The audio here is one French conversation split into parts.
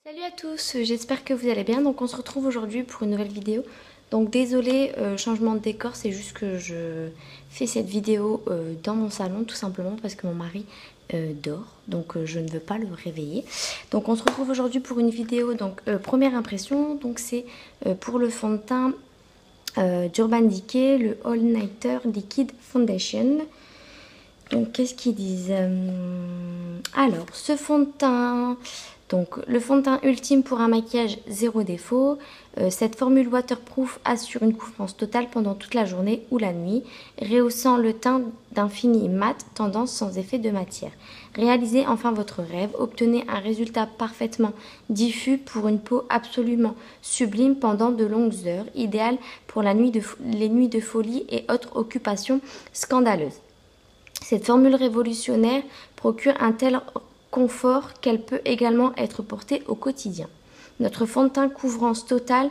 Salut à tous, j'espère que vous allez bien. Donc on se retrouve aujourd'hui pour une nouvelle vidéo. Donc désolé, changement de décor, c'est juste que je fais cette vidéo dans mon salon tout simplement parce que mon mari dort. Donc je ne veux pas le réveiller. Donc on se retrouve aujourd'hui pour une vidéo, donc première impression. Donc c'est pour le fond de teint d'Urban Decay, le All Nighter Liquid Foundation. Donc qu'est-ce qu'ils disent Alors ce fond de teint, donc le fond de teint ultime pour un maquillage zéro défaut. Cette formule waterproof assure une couvrance totale pendant toute la journée ou la nuit, rehaussant le teint d'un fini mat tendance sans effet de matière. Réalisez enfin votre rêve, obtenez un résultat parfaitement diffus pour une peau absolument sublime pendant de longues heures, idéal pour les nuits de folie et autres occupations scandaleuses. Cette formule révolutionnaire procure un tel confort qu'elle peut également être portée au quotidien. Notre fond de teint couvrance totale,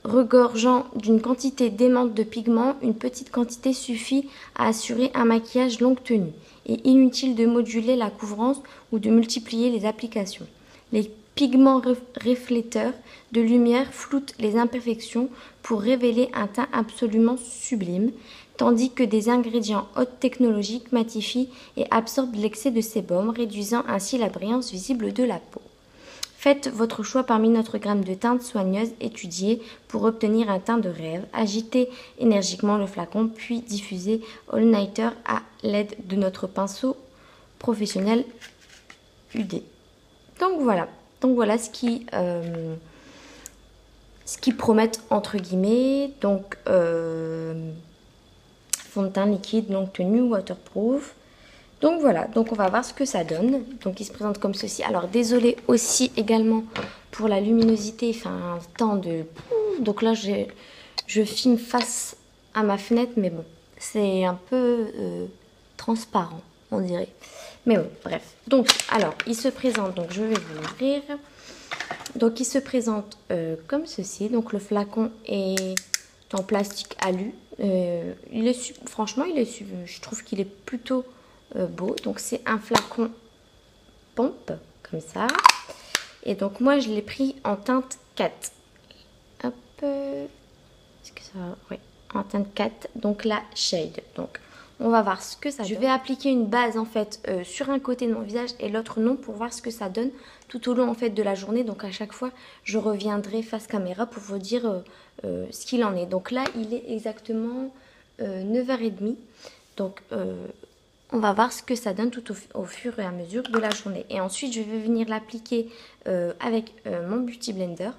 regorgeant d'une quantité démente de pigments, une petite quantité suffit à assurer un maquillage longue tenue et inutile de moduler la couvrance ou de multiplier les applications. Les pigments réflecteurs de lumière floutent les imperfections pour révéler un teint absolument sublime, tandis que des ingrédients haute technologie matifient et absorbent l'excès de sébum, réduisant ainsi la brillance visible de la peau. Faites votre choix parmi notre gamme de teintes soigneuses étudiées pour obtenir un teint de rêve. Agitez énergiquement le flacon, puis diffusez All Nighter à l'aide de notre pinceau professionnel UD. Donc voilà ce qui promettent entre guillemets. Donc fond de teint liquide longue tenue waterproof. Donc voilà, donc on va voir ce que ça donne. Donc il se présente comme ceci. Alors désolé aussi également pour la luminosité, enfin temps de... Donc là je filme face à ma fenêtre, mais bon, c'est un peu transparent, on dirait. Mais bon, bref. Donc alors, il se présente, donc je vais vous l'ouvrir. Donc il se présente comme ceci. Donc le flacon est en plastique alu. Franchement, je trouve qu'il est plutôt beau. Donc c'est un flacon pompe comme ça. Et donc moi je l'ai pris en teinte 4. Hop. Est-ce que ça va? Oui, en teinte 4. Donc la shade. Donc on va voir ce que ça donne. Je vais appliquer une base en fait sur un côté de mon visage et l'autre non pour voir ce que ça donne tout au long en fait de la journée. Donc à chaque fois je reviendrai face caméra pour vous dire ce qu'il en est. Donc là il est exactement 9h30. Donc on va voir ce que ça donne tout au fur et à mesure de la journée. Et ensuite je vais venir l'appliquer avec mon Beauty Blender.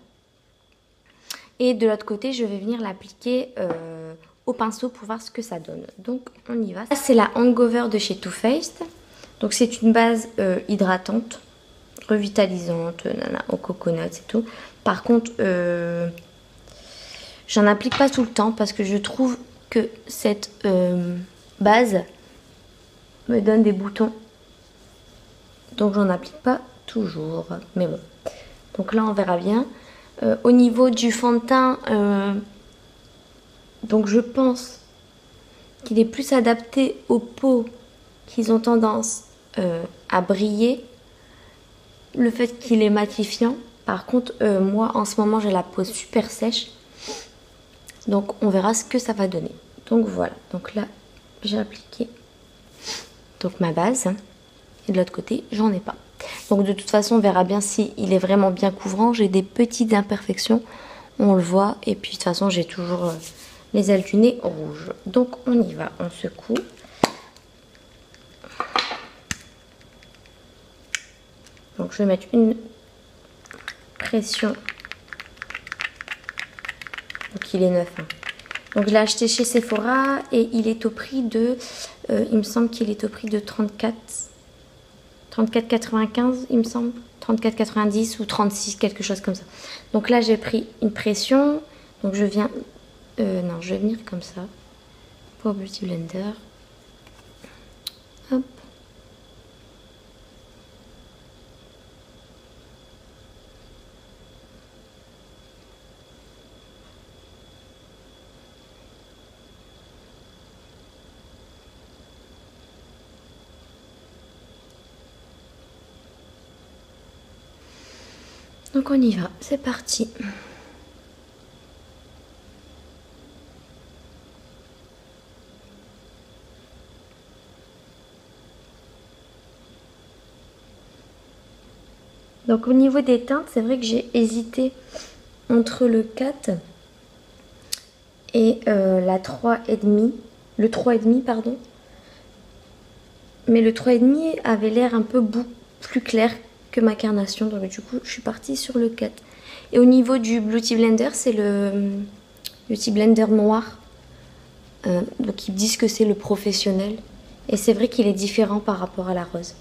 Et de l'autre côté je vais venir l'appliquer au pinceau pour voir ce que ça donne. Donc on y va. C'est la Hangover de chez Too Faced. Donc c'est une base hydratante, revitalisante, au coconut et tout. Par contre, j'en applique pas tout le temps parce que je trouve que cette base me donne des boutons. Donc j'en applique pas toujours. Mais bon. Donc là on verra bien. Au niveau du fond de teint, donc je pense qu'il est plus adapté aux peaux qui ont tendance à briller. Le fait qu'il est matifiant. Par contre, moi en ce moment j'ai la peau super sèche. Donc on verra ce que ça va donner. Donc voilà. Donc là j'ai appliqué donc ma base. Et de l'autre côté j'en ai pas. Donc de toute façon on verra bien si il est vraiment bien couvrant. J'ai des petites imperfections. On le voit. Et puis de toute façon j'ai toujours... les ailes du nez rouges. Donc on y va, on secoue. Donc je vais mettre une pression. Donc il est neuf. Hein. Donc je l'ai acheté chez Sephora et il est au prix de... il me semble qu'il est au prix de 34,95 il me semble. 34,90 ou 36, quelque chose comme ça. Donc là j'ai pris une pression. Donc je viens... non, je vais venir comme ça pour Beauty Blender. Hop. Donc on y va, c'est parti. Donc au niveau des teintes, c'est vrai que j'ai hésité entre le 4 et la 3,5, le 3,5 pardon. Mais le 3,5 avait l'air un peu plus clair que ma carnation, donc du coup je suis partie sur le 4. Et au niveau du Beauty Blender, c'est le Beauty Blender noir. Donc ils disent que c'est le professionnel. Et c'est vrai qu'il est différent par rapport à la rose.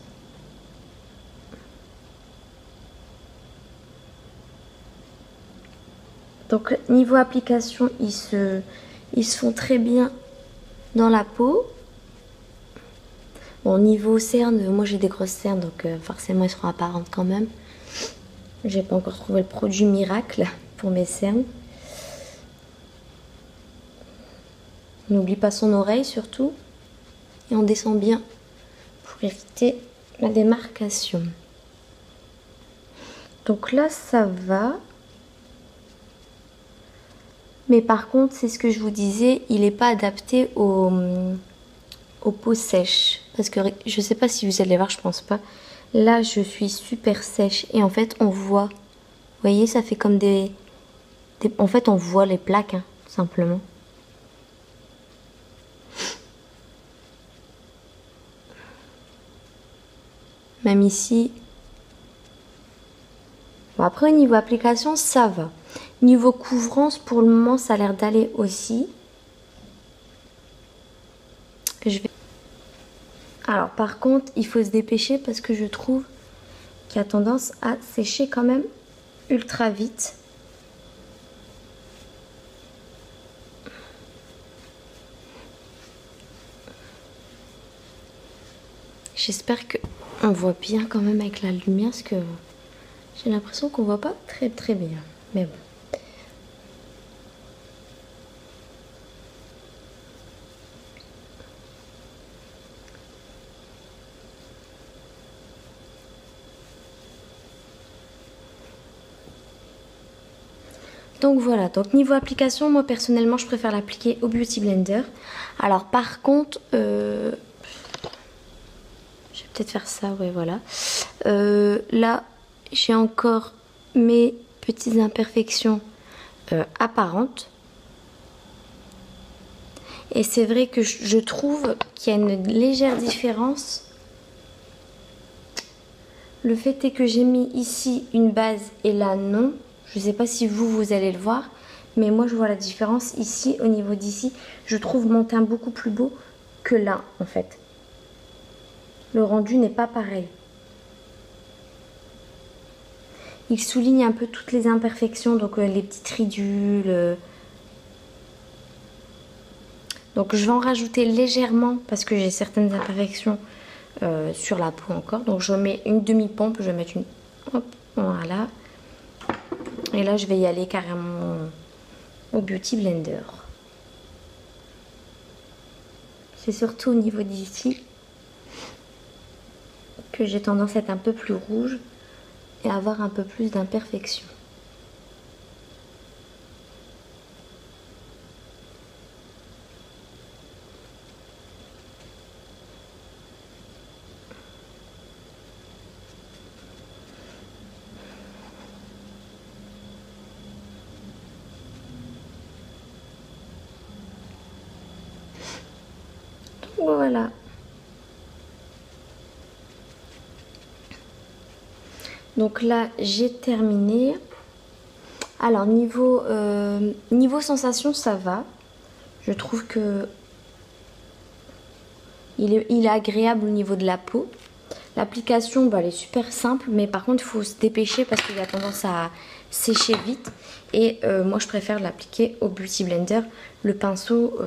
Donc niveau application, ils se font très bien dans la peau. Bon, niveau cernes, moi j'ai des grosses cernes, donc forcément elles seront apparentes quand même. J'ai pas encore trouvé le produit miracle pour mes cernes. N'oublie pas son oreille surtout. Et on descend bien pour éviter la démarcation. Donc là ça va. Mais par contre, c'est ce que je vous disais, il n'est pas adapté aux peaux sèches. Parce que je sais pas si vous allez voir, je pense pas. Là, je suis super sèche. Et en fait, on voit. Vous voyez, ça fait comme en fait, on voit les plaques, hein, simplement. Même ici. Bon, après, au niveau application, ça va. Niveau couvrance, pour le moment, ça a l'air d'aller aussi. Alors, par contre, il faut se dépêcher parce que je trouve qu'il a tendance à sécher quand même ultra vite. J'espère qu'on voit bien quand même avec la lumière parce que j'ai l'impression qu'on voit pas très bien. Mais bon. Donc voilà, donc niveau application, moi personnellement je préfère l'appliquer au Beauty Blender. Alors par contre, je vais peut-être faire ça, ouais voilà. Là, j'ai encore mes petites imperfections apparentes. Et c'est vrai que je trouve qu'il y a une légère différence. Le fait est que j'ai mis ici une base et là non. Je ne sais pas si vous allez le voir. Mais moi je vois la différence ici au niveau d'ici. Je trouve mon teint beaucoup plus beau que là en fait. Le rendu n'est pas pareil. Il souligne un peu toutes les imperfections. Donc les petites ridules. Donc je vais en rajouter légèrement parce que j'ai certaines imperfections sur la peau encore. Donc je mets une demi-pompe. Je vais mettre une... Hop, voilà. Et là, je vais y aller carrément au Beauty Blender. C'est surtout au niveau d'ici que j'ai tendance à être un peu plus rouge et avoir un peu plus d'imperfections. Voilà. Donc là, j'ai terminé. Alors, niveau sensation, ça va. Je trouve que il est agréable au niveau de la peau. L'application, bah, elle est super simple, mais par contre, il faut se dépêcher parce qu'il a tendance à sécher vite. Et moi, je préfère l'appliquer au Beauty Blender. Le pinceau,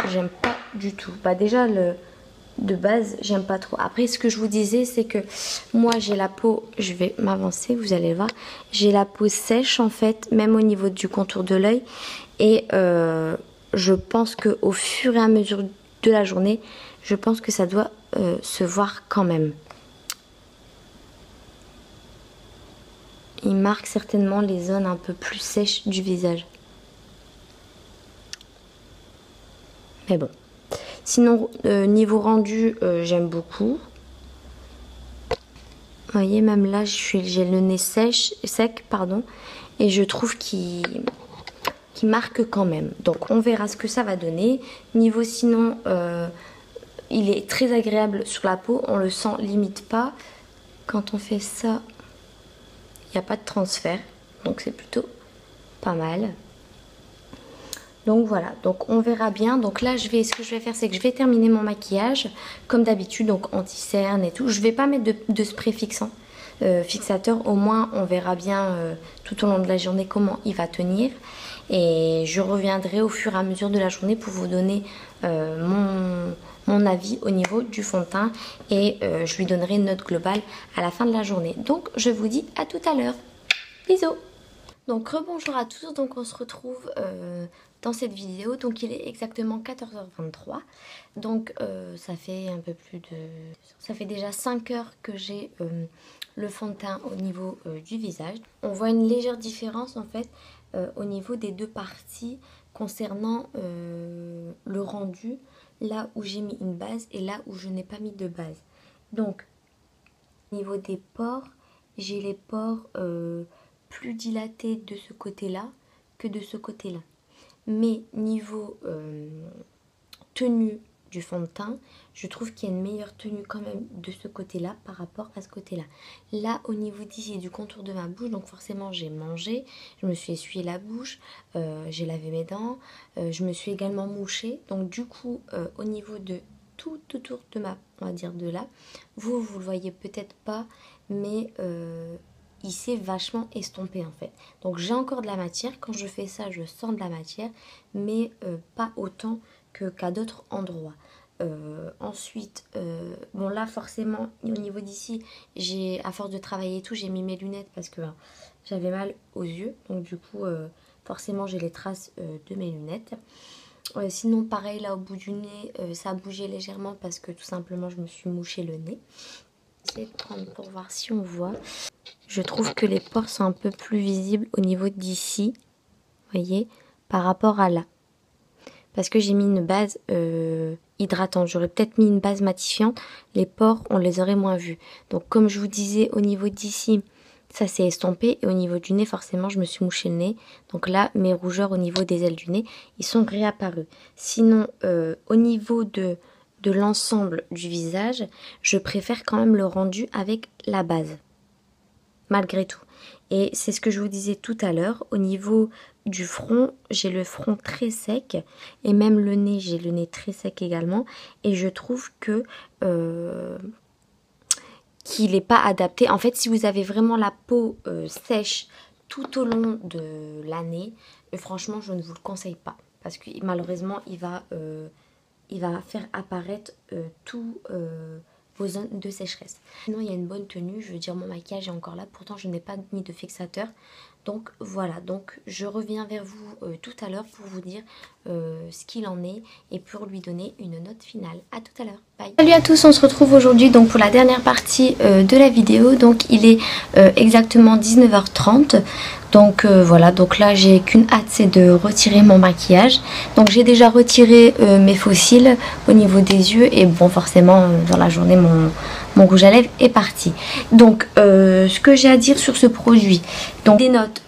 j'aime pas du tout. Bah, déjà, de base, j'aime pas trop. Après, ce que je vous disais, c'est que moi, j'ai la peau, je vais m'avancer, vous allez voir. J'ai la peau sèche, en fait, même au niveau du contour de l'œil. Et je pense qu'au fur et à mesure de la journée, je pense que ça doit se voir quand même. il marque certainement les zones un peu plus sèches du visage. Mais bon. Sinon, niveau rendu, j'aime beaucoup. Vous voyez, même là, j'ai le nez sec, pardon, et je trouve qu'il marque quand même. Donc, on verra ce que ça va donner. Niveau sinon, il est très agréable sur la peau. On le sent limite pas. Quand on fait ça, il n'y a pas de transfert. Donc, c'est plutôt pas mal. Donc voilà, donc on verra bien. Donc là, ce que je vais faire, c'est que je vais terminer mon maquillage comme d'habitude, donc anti-cerne et tout. Je vais pas mettre de spray fixant, fixateur. Au moins, on verra bien tout au long de la journée comment il va tenir. Et je reviendrai au fur et à mesure de la journée pour vous donner mon avis au niveau du fond de teint. Et je lui donnerai une note globale à la fin de la journée. Donc je vous dis à tout à l'heure. Bisous. Donc rebonjour à tous, donc on se retrouve dans cette vidéo. Donc il est exactement 14h23. Donc ça fait un peu plus de... Ça fait déjà 5 heures que j'ai le fond de teint au niveau du visage. On voit une légère différence en fait au niveau des deux parties concernant le rendu. Là où j'ai mis une base et là où je n'ai pas mis de base. Donc au niveau des pores, j'ai les pores... plus dilaté de ce côté-là que de ce côté-là. Mais niveau tenue du fond de teint, je trouve qu'il y a une meilleure tenue quand même de ce côté-là par rapport à ce côté-là. Là, au niveau d'ici du contour de ma bouche, donc forcément j'ai mangé, je me suis essuyé la bouche, j'ai lavé mes dents, je me suis également mouchée. Donc du coup, au niveau de tout autour de ma, on va dire de là, vous le voyez peut-être pas, mais... il s'est vachement estompé en fait. Donc j'ai encore de la matière. Quand je fais ça, je sens de la matière, mais pas autant qu'à d'autres endroits. Ensuite, bon là forcément au niveau d'ici, à force de travailler et tout, j'ai mis mes lunettes parce que j'avais mal aux yeux. Donc du coup, forcément j'ai les traces de mes lunettes. Sinon pareil là au bout du nez, ça a bougé légèrement parce que tout simplement je me suis mouché le nez. Je vais prendre pour voir si on voit. Je trouve que les pores sont un peu plus visibles au niveau d'ici, voyez, par rapport à là. Parce que j'ai mis une base hydratante. J'aurais peut-être mis une base matifiante. Les pores, on les aurait moins vus. Donc comme je vous disais, au niveau d'ici, ça s'est estompé. Et au niveau du nez, forcément, je me suis mouché le nez. Donc là, mes rougeurs au niveau des ailes du nez, ils sont réapparus. Sinon, au niveau de l'ensemble du visage, je préfère quand même le rendu avec la base. Malgré tout. Et c'est ce que je vous disais tout à l'heure. Au niveau du front, j'ai le front très sec. Et même le nez, j'ai le nez très sec également. Et je trouve que qu'il n'est pas adapté. En fait, si vous avez vraiment la peau sèche tout au long de l'année, franchement, je ne vous le conseille pas. Parce que malheureusement, il va faire apparaître tout... vos zones de sécheresse. Sinon il y a une bonne tenue, je veux dire mon maquillage est encore là, pourtant je n'ai pas mis de fixateur. Donc voilà, donc je reviens vers vous tout à l'heure pour vous dire ce qu'il en est et pour lui donner une note finale. À tout à l'heure, bye. Salut à tous, on se retrouve aujourd'hui donc pour la dernière partie de la vidéo. Donc il est exactement 19h30. Donc voilà, donc là j'ai qu'une hâte, c'est de retirer mon maquillage. Donc j'ai déjà retiré mes faux cils au niveau des yeux et bon forcément dans la journée mon rouge à lèvres est parti. Donc ce que j'ai à dire sur ce produit, donc des notes.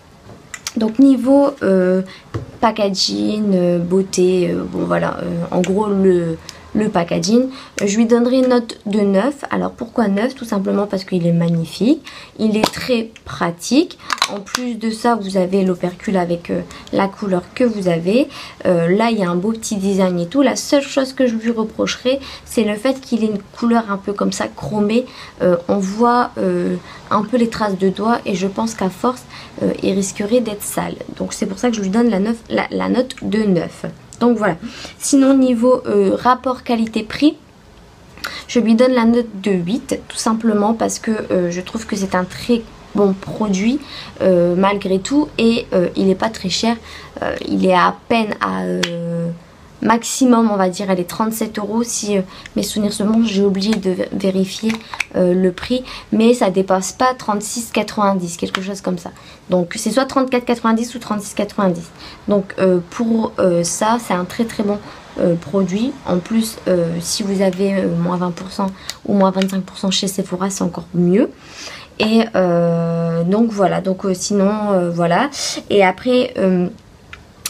Donc niveau packaging, beauté, bon voilà, en gros le packaging, je lui donnerai une note de 9. Alors pourquoi 9? Tout simplement parce qu'il est magnifique, il est très pratique. En plus de ça, vous avez l'opercule avec la couleur que vous avez. Là, il y a un beau petit design et tout. La seule chose que je lui reprocherai, c'est le fait qu'il ait une couleur un peu comme ça, chromée. On voit un peu les traces de doigts et je pense qu'à force, il risquerait d'être sale. Donc c'est pour ça que je lui donne la note de 9. Donc voilà. Sinon, niveau rapport qualité-prix, je lui donne la note de 8. Tout simplement parce que je trouve que c'est un très bon produit malgré tout. Et il n'est pas très cher. Il est à peine maximum on va dire elle est 37 € si mes souvenirs se montrent. J'ai oublié de vérifier le prix, mais ça dépasse pas 36,90, quelque chose comme ça. Donc c'est soit 34,90 ou 36,90. Donc pour ça c'est un très très bon produit. En plus si vous avez moins 20% ou moins 25% chez Sephora, c'est encore mieux. Et donc voilà, donc sinon voilà. Et après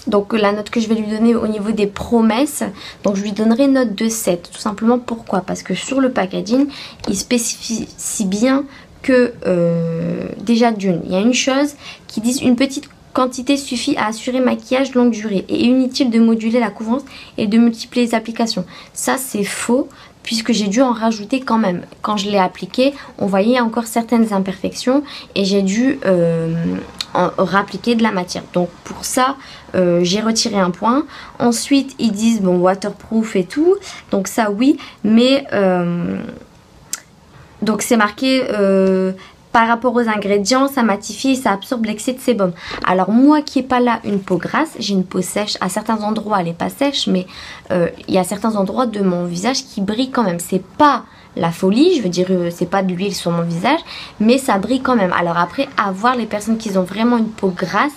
donc la note que je vais lui donner au niveau des promesses, donc je lui donnerai note de 7. Tout simplement pourquoi? Parce que sur le packaging, il spécifie bien que déjà d'une, il y a une chose qui dit une petite quantité suffit à assurer maquillage longue durée et inutile de moduler la couvrance et de multiplier les applications. Ça c'est faux, puisque j'ai dû en rajouter quand même. Quand je l'ai appliqué, on voyait encore certaines imperfections et j'ai dû rappliquer de la matière. Donc pour ça, j'ai retiré un point. Ensuite, ils disent bon waterproof et tout. Donc ça oui, mais donc c'est marqué par rapport aux ingrédients, ça matifie et ça absorbe l'excès de sébum. Alors moi qui n'ai pas là une peau grasse, j'ai une peau sèche. À certains endroits elle n'est pas sèche, mais il y a certains endroits de mon visage qui brillent quand même. C'est pas la folie, je veux dire c'est pas de l'huile sur mon visage, mais ça brille quand même. Alors après, à voir les personnes qui ont vraiment une peau grasse,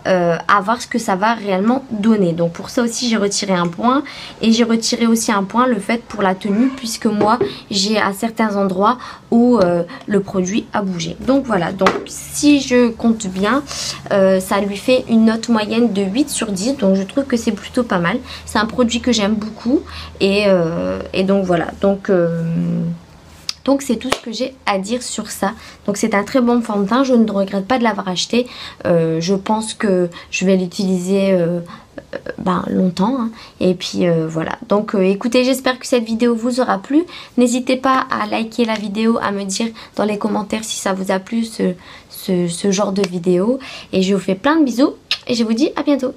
à voir ce que ça va réellement donner. Donc pour ça aussi j'ai retiré un point, et j'ai retiré aussi un point le fait pour la tenue, puisque moi j'ai à certains endroits où le produit a bougé. Donc voilà, donc si je compte bien, ça lui fait une note moyenne de 8 sur 10, donc je trouve que c'est plutôt pas mal. C'est un produit que j'aime beaucoup, et donc voilà, donc c'est tout ce que j'ai à dire sur ça. Donc c'est un très bon fond de teint, je ne regrette pas de l'avoir acheté. Je pense que je vais l'utiliser longtemps, hein. Et puis voilà, donc écoutez, j'espère que cette vidéo vous aura plu. N'hésitez pas à liker la vidéo, à me dire dans les commentaires si ça vous a plu ce genre de vidéo. Et je vous fais plein de bisous et je vous dis à bientôt.